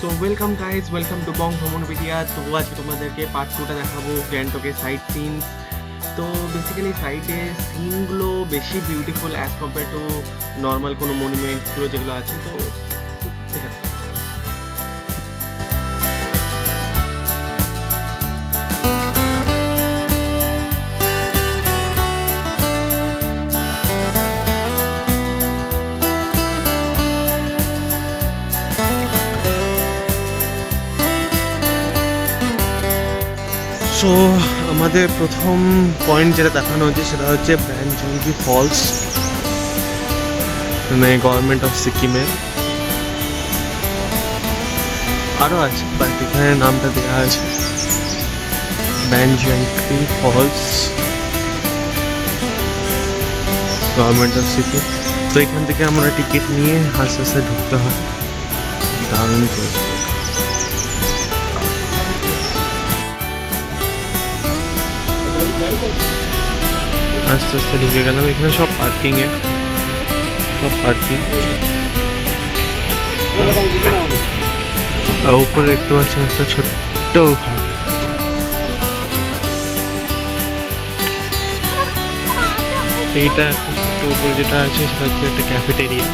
তো welcome guys, welcome to বং ভ্রমণবিডিয়া। তো আজকে তোমাদেরকে পার্ট 2টা দেখাবো গ্যাংটকের সাইট সিনস। তো বেসিক্যালি সাইডে সিনগুলো বেশি beautiful as compare to normal কোনো মনুমেন্টসগুলো যেগুলো আছে। তো ঠিক আছে। সো আমাদের প্রথম পয়েন্ট যেটা দেখানো হচ্ছে সেটা হচ্ছে ব্যানজঙ্গি ফলস, মানে গভর্নমেন্ট অফ সিকিমের। আরও আছে বাট এখানে নামটা দেওয়া আছে ব্যানজঙ্গি ফলস, গভর্নমেন্ট অফ সিকিম। তো এখান থেকে আমরা টিকিট নিয়ে আস্তে আস্তে ঢুকতে হয়। দারুণ করেছে। আস্তে আস্তে ঢুকে গেলাম। এখানে সব পার্কিংয়ে, সব পার্কিং। আর উপরে দেখতে পাচ্ছেন একটা ছোট্ট ঘর। এইটা ছোট্ট উপরে যেটা আছে সেটা হচ্ছে একটা ক্যাফেটেরিয়া।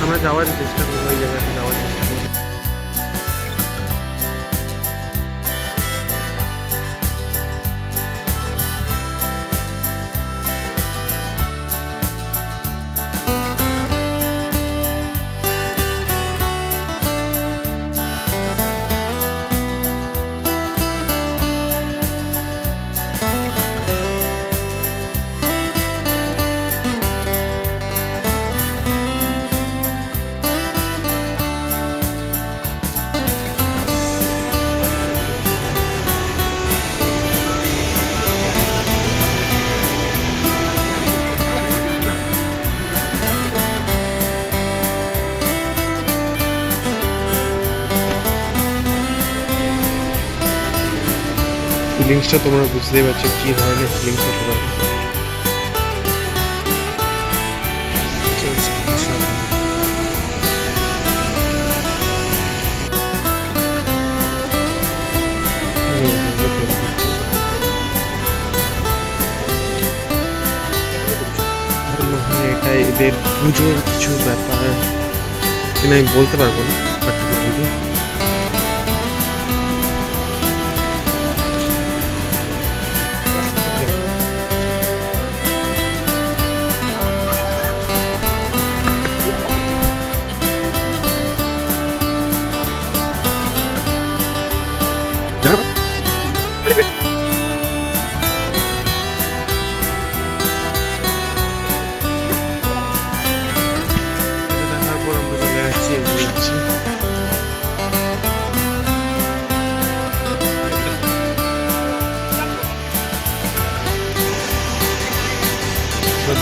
আমরা যাওয়ার চেষ্টা করবো, ওই জায়গাতে যাওয়ার চেষ্টা করবো। ফিলিংসটা তোমরা বুঝতেই পারছো কি ধরনের ফিলিংস হতে পারে। এটা এদের পুজোর কিছু ব্যাপার কিনা আমি বলতে পারবো না, বাট পুজো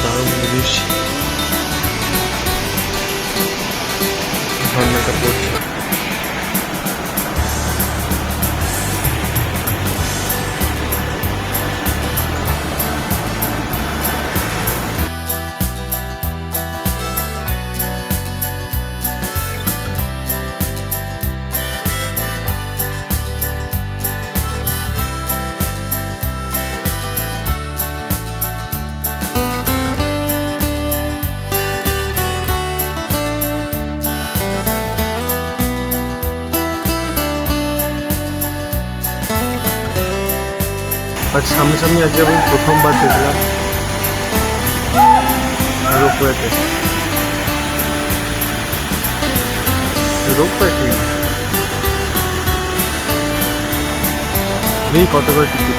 দারুণ জিনিস। ঝর্ণাটা পড়ছে। আর সামনাসামনি আজকে আমি প্রথমবার দেখলাম। রোপওয়েতে এই কত করে টিকিট?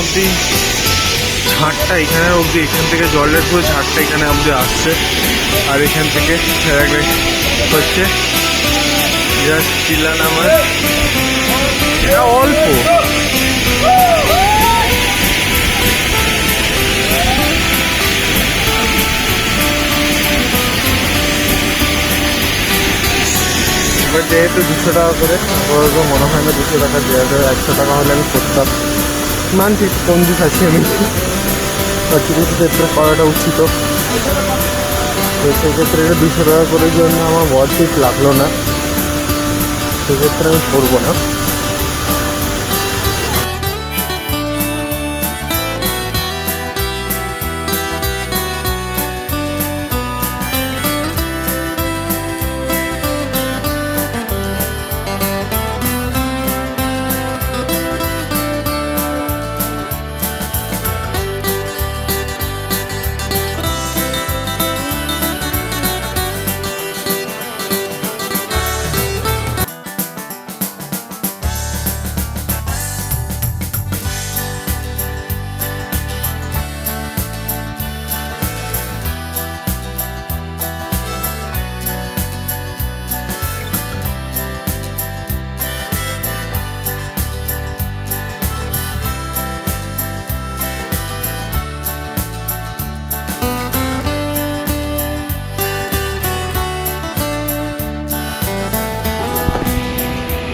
অব্দি ঝাড়টা এখানে অব্দি, এখান থেকে জলের পুরো ঝাড়টা এখানে অব্দি আসছে, আর এখান থেকে হচ্ছে জাস্ট চিল্লা নামার অল্প। এবার যেহেতু 200 টাকা করে, মনে হয় না 200 টাকা দেওয়া যাবে। 100 টাকা হলে আমি করতাম, মানছি কোন দিক আছি আমি, কিছু ক্ষেত্রে করাটা উচিত। তো সেক্ষেত্রে এটা 200 টাকা করে জন্য আমার ওয়ার্থ লাগলো না, সেক্ষেত্রে আমি করবো না।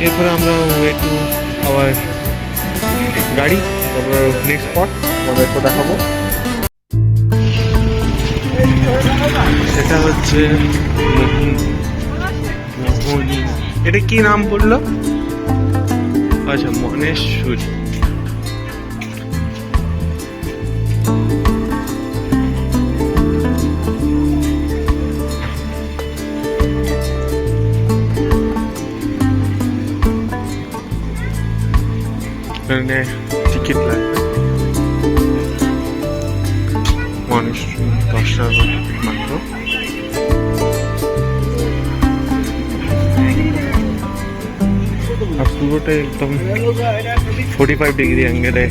এরপরে আমরা ওয়ে টু আওয়ার গাড়ি, তারপর নেক্সট স্পট আমাদেরকে দেখাবো। সেটা হচ্ছে এটা কি নাম বললো? আচ্ছা, মনেশ্বরী। এখানে টিকিট লাগবে, মানুষ 10 টাকা মাত্র। আর পুরোটাই একদম 45 ডিগ্রি অ্যাঙ্গেলে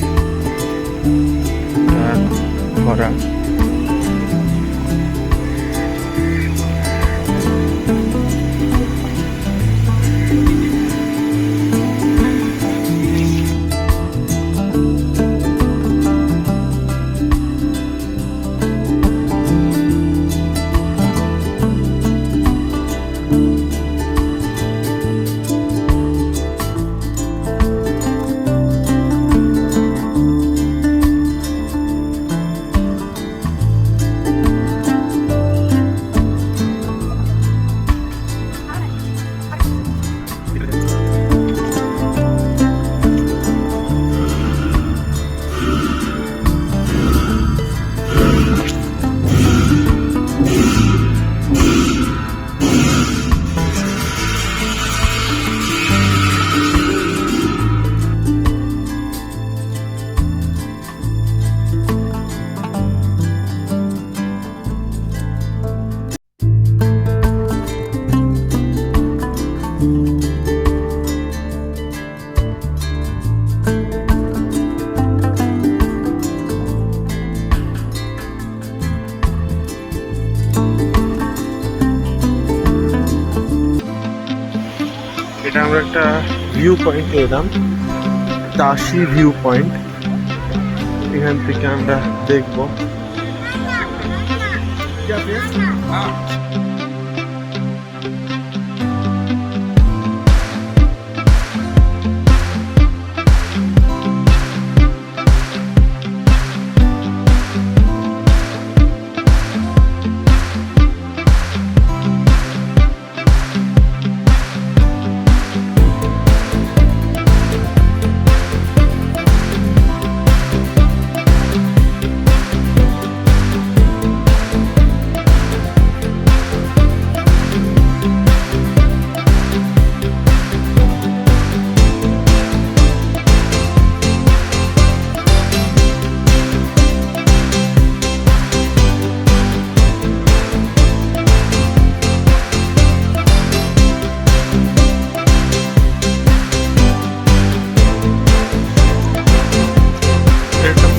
করা। এটা আমরা একটা ভিউ পয়েন্টে এলাম, তাশি ভিউ পয়েন্ট। এখান থেকে আমরা দেখবো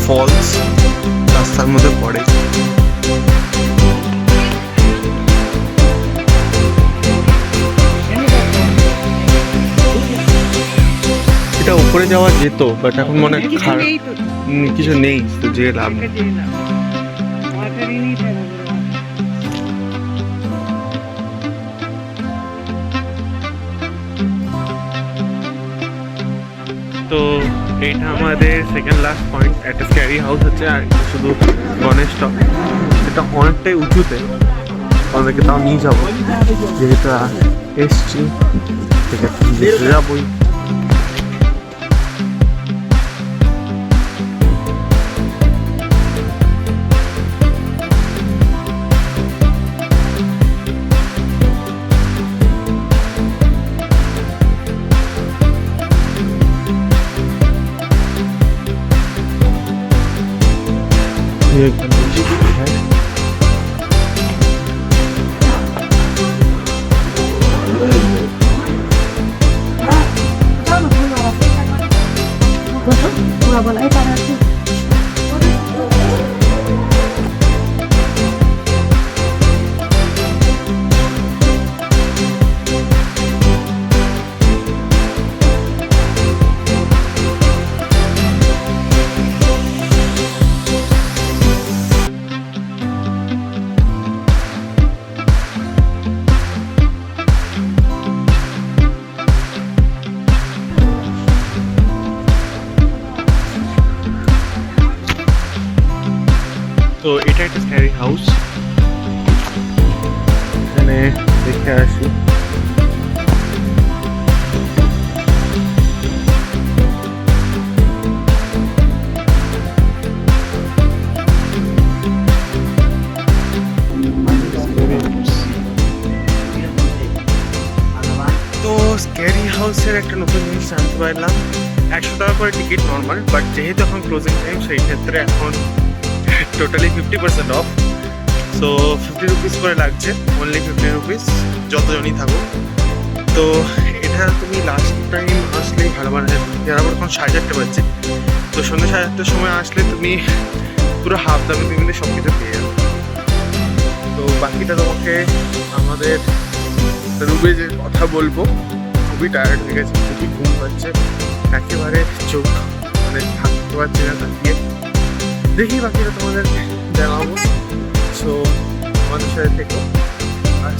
ফলস রাস্তার মধ্যে পড়ে। এটা উপরে যাওয়া যেত, বাট এখন মনে হয় কিছু নেই, তো যে লাভ নেই। তো এটা আমাদের সেকেন্ড লাস্ট পয়েন্ট। একটা স্ক্যারি হাউস হচ্ছে, আর শুধু গণেশ টপ। এটা অনেকটাই উঁচুতে, আমাদেরকে তাও নিয়ে যাবো যেহেতু এসছি, ঠিক আছে যাবই। তো এটা একটা স্ক্যারি হাউস, এখানে দেখে আসি। তো স্ক্যারি হাউসের একটা নতুন জিনিস জানতে পারলাম, 100 টাকা করে টিকিট নর্মাল, বাট যেহেতু এখন ক্লোজিং টাইম সেই ক্ষেত্রে এখন টোটালি 50% অফ। সো 50 রুপিস করে লাগছে, অনলি 50 রুপিস যতজনই থাকো। তো এটা তুমি লাস্ট টাইম আসলেই ভালো, মানে আবার এখন 4:30 বাজছে, তো সন্ধ্যে 4:30টার সময় আসলে তুমি পুরো হাফ দামে তুমি সব কিছু পেয়ে যাবে। তো বাকিটা তোমাকে আমাদের রুমে যে কথা বলবো, খুবই টায়ার্ড হয়ে গেছে, খুবই ঘুম পাচ্ছে, একেবারে চোখ মানে থাকতে পারছি না তাকিয়ে। দেখি বাকিটা তোমাদেরকে জানাবো। সো আমাদের সাথে থেকো আর